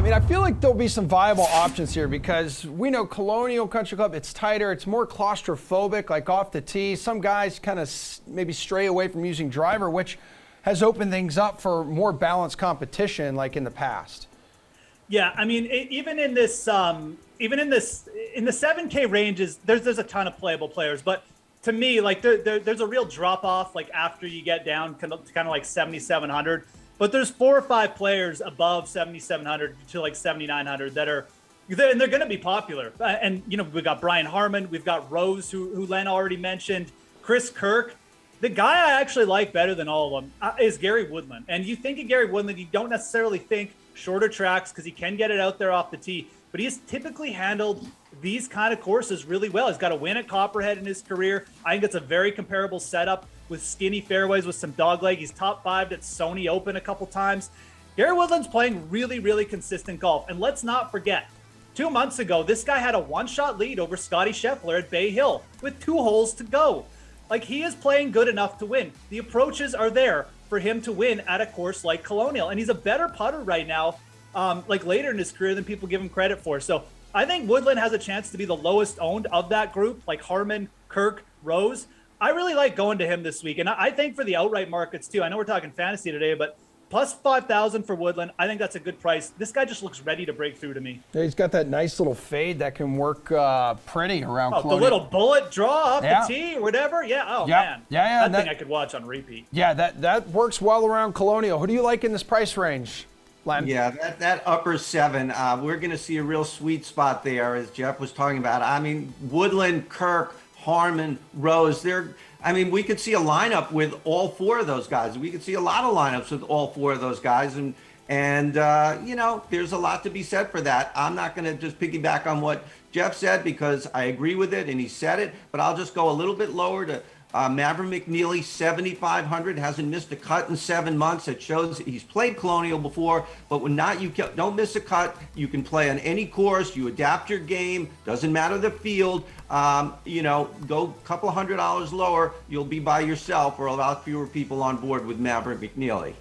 I mean, I feel like there'll be some viable options here because we know Colonial Country Club, it's tighter, it's more claustrophobic, like off the tee. Some guys kind of maybe stray away from using driver, which has opened things up for more balanced competition like in the past. Yeah, I mean, even in the 7K ranges, there's a ton of playable players, but to me, like there's a real drop off like after you get down kind of like 7,700. But there's 4 or 5 players above 7,700 to like 7,900 that are, and they're going to be popular. And you know, we've got Brian Harman, we've got Rose, who Len already mentioned, Chris Kirk. The guy I actually like better than all of them is Gary Woodland. And you think of Gary Woodland, you don't necessarily think shorter tracks because he can get it out there off the tee. But he has typically handled these kind of courses really well. He's got a win at Copperhead in his career. I think it's a very comparable setup with skinny fairways with some dogleg. He's top 5 at Sony Open a couple times. Gary Woodland's playing really, really consistent golf. And let's not forget, 2 months ago, this guy had a one-shot lead over Scotty Scheffler at Bay Hill with 2 holes to go. Like, he is playing good enough to win. The approaches are there for him to win at a course like Colonial. And he's a better putter right now, like later in his career than people give him credit for. So I think Woodland has a chance to be the lowest owned of that group, like Harman, Kirk, Rose. I really like going to him this week. And I think for the outright markets too, I know we're talking fantasy today, but plus 5,000 for Woodland, I think that's a good price. This guy just looks ready to break through to me. Yeah, he's got that nice little fade that can work pretty around Colonial. The little bullet draw off the tee or whatever. Yeah, man. Yeah. That thing I could watch on repeat. Yeah, that works well around Colonial. Who do you like in this price range, Len? Yeah, that upper 7, we're going to see a real sweet spot there, as Geoff was talking about. I mean, Woodland, Kirk, Harman, Rose, we could see a lineup with all 4 of those guys. We could see a lot of lineups with all 4 of those guys. And there's a lot to be said for that. I'm not going to just piggyback on what Geoff said because I agree with it and he said it, but I'll just go a little bit lower to Maverick McNeely, 7,500, hasn't missed a cut in 7 months. It shows he's played Colonial before, but don't miss a cut. You can play on any course. You adapt your game. Doesn't matter the field. Go a couple $100 lower. You'll be by yourself or a lot fewer people on board with Maverick McNeely.